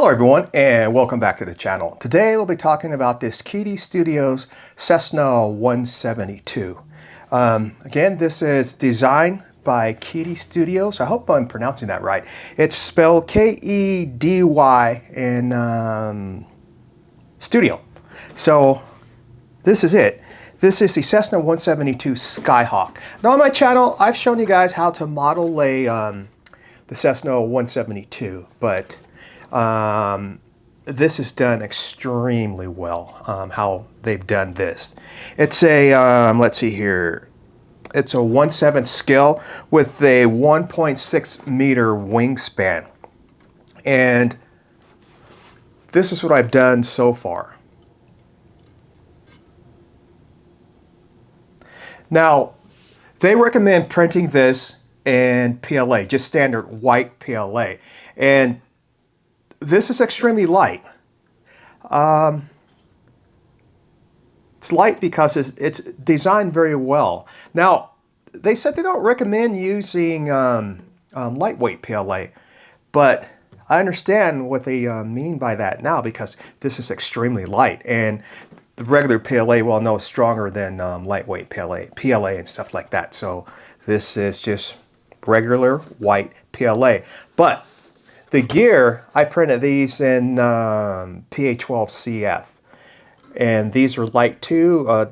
Hello everyone and welcome back to the channel. Today we'll be talking about this Kedy Studio's Cessna 172. Again, this is designed by Kedy Studios. I hope I'm pronouncing that right. It's spelled K-E-D-Y in studio. So this is it. This is the Cessna 172 Skyhawk. Now on my channel I've shown you guys how to model the Cessna 172, but this is done extremely well, how they've done this. It's a, let's see here, it's a 1/7 scale with a 1.6 meter wingspan. And this is what I've done so far. Now, they recommend printing this in PLA, just standard white PLA. And this is extremely light. It's light because it's designed very well. Now, they said they don't recommend using lightweight PLA, but I understand what they mean by that now because this is extremely light. And the regular PLA, well, no, is stronger than lightweight PLA and stuff like that. So this is just regular white PLA. But the gear, I printed these in PA12CF, and these are light too. A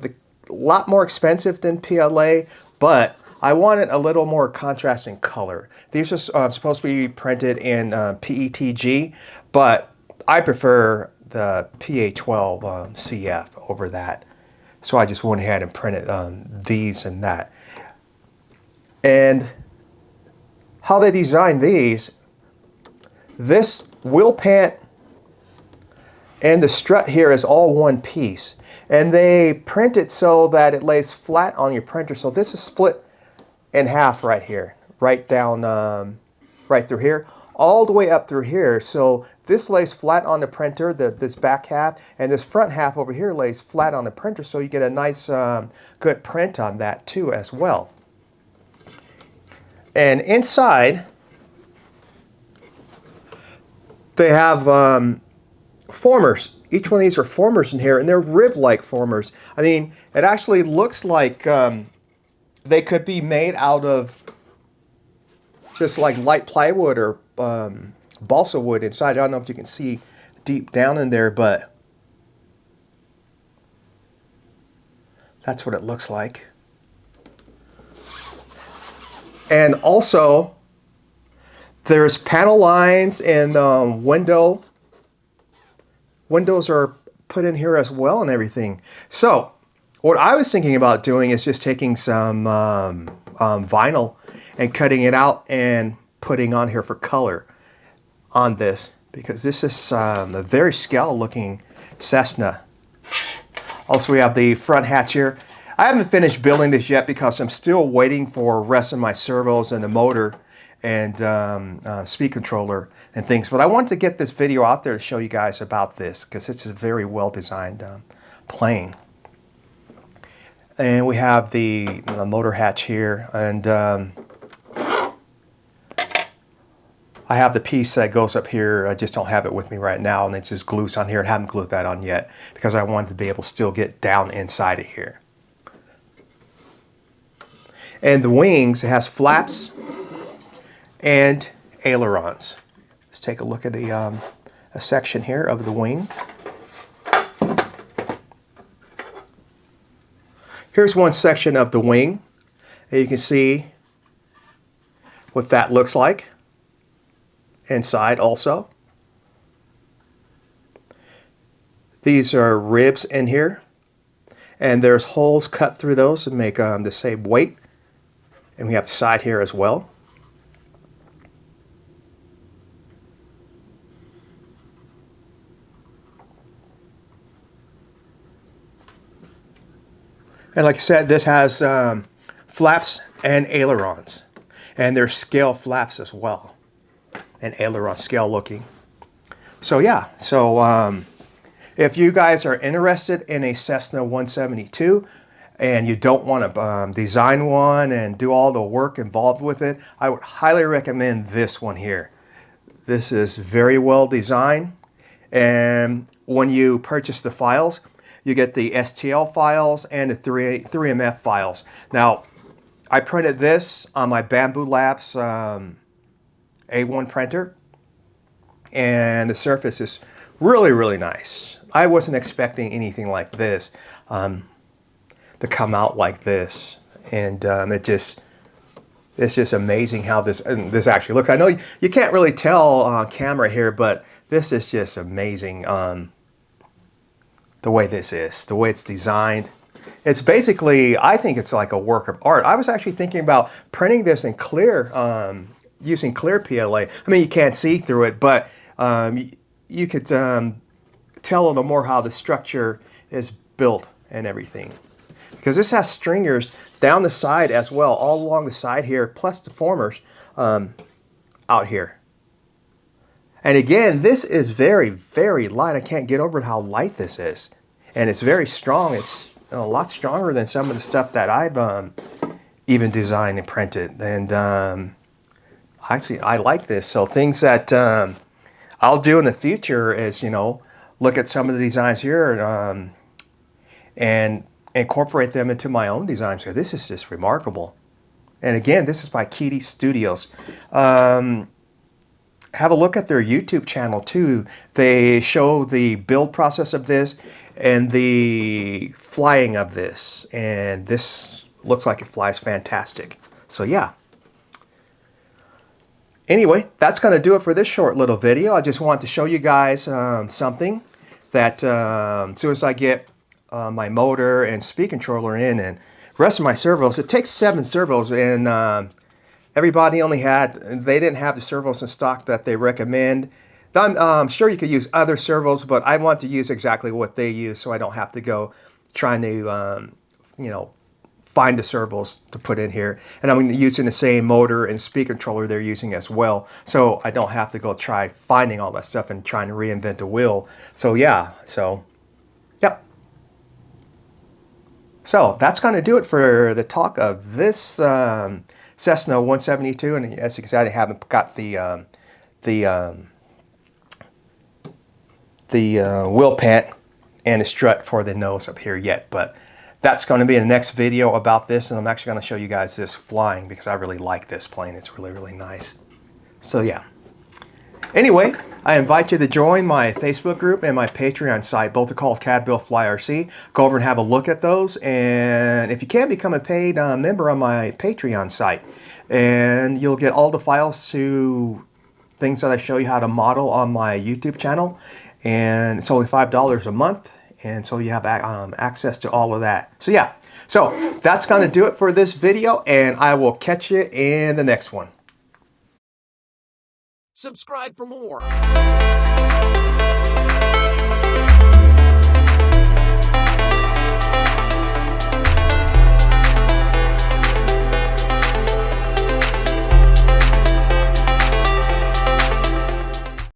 lot more expensive than PLA, but I wanted a little more contrasting color. These are supposed to be printed in PETG, but I prefer the PA12CF over that. So I just went ahead and printed these and that. And how they designed these, this wheel pant and the strut here is all one piece, and they print it so that it lays flat on your printer. So this is split in half right here, right down, right through here, all the way up through here. So this lays flat on the printer, this back half, and this front half over here lays flat on the printer, so you get a nice, good print on that too as well. And inside, they have formers. Each one of these are formers in here, and they're rib-like formers. I mean, it actually looks like they could be made out of just like light plywood or balsa wood inside. I don't know if you can see deep down in there, but that's what it looks like. And also, there's panel lines and windows are put in here as well and everything. So what I was thinking about doing is just taking some vinyl and cutting it out and putting on here for color on this, because this is a very scale looking Cessna. Also, we have the front hatch here. I haven't finished building this yet because I'm still waiting for rest of my servos and the motor and speed controller and things, but I wanted to get this video out there to show you guys about this because it's a very well designed plane. And we have the motor hatch here, and I have the piece that goes up here. I just don't have it with me right now, and it just glues on here. I haven't glued that on yet because I wanted to be able to still get down inside of here. And the wings, it has flaps and ailerons. Let's take a look at a section here of the wing. Here's one section of the wing, and you can see what that looks like inside also. These are ribs in here, and there's holes cut through those to make the same weight. And we have the side here as well. And like I said, this has flaps and ailerons. And they're scale flaps as well. And aileron scale looking. So yeah, so if you guys are interested in a Cessna 172 and you don't want to design one and do all the work involved with it, I would highly recommend this one here. This is very well designed. And when you purchase the files, you get the STL files and the 3MF files. Now, I printed this on my Bamboo Labs A1 printer, and the surface is really, really nice. I wasn't expecting anything like this to come out like this, and it's just amazing how this actually looks. I know you can't really tell on camera here, but this is just amazing. The way this is, the way it's designed. It's basically, I think it's like a work of art. I was actually thinking about printing this in clear, using clear PLA. I mean, you can't see through it, but you could tell a little more how the structure is built and everything. Because this has stringers down the side as well, all along the side here, plus the formers out here. And again, this is very, very light. I can't get over how light this is. And it's very strong. It's a lot stronger than some of the stuff that I've even designed and printed. And actually, I like this. So things that I'll do in the future is, you know, look at some of the designs here and incorporate them into my own designs. So this is just remarkable. And again, this is by Kedy Studios. Have a look at their YouTube channel too. They show the build process of this and the flying of this. And this looks like it flies fantastic. So yeah. Anyway, that's going to do it for this short little video. I just wanted to show you guys something that as soon as I get my motor and speed controller in and the rest of my servos, it takes 7 servos, and everybody only they didn't have the servos in stock that they recommend. I'm sure you could use other servos, but I want to use exactly what they use so I don't have to go trying to, you know, find the servos to put in here. And I'm using the same motor and speed controller they're using as well, so I don't have to go try finding all that stuff and trying to reinvent the wheel. So yeah, yep. So that's going to do it for the talk of this Cessna 172, and as you can see, I haven't got the wheel pant and the strut for the nose up here yet, but that's going to be in the next video about this, and I'm actually going to show you guys this flying because I really like this plane. It's really, really nice. So yeah. Anyway, I invite you to join my Facebook group and my Patreon site. Both are called CAD Build Fly RC. Go over and have a look at those. And if you can, become a paid member on my Patreon site. And you'll get all the files to things that I show you how to model on my YouTube channel. And it's only $5 a month. And so you have access to all of that. So yeah, so that's going to do it for this video. And I will catch you in the next one. Subscribe for more.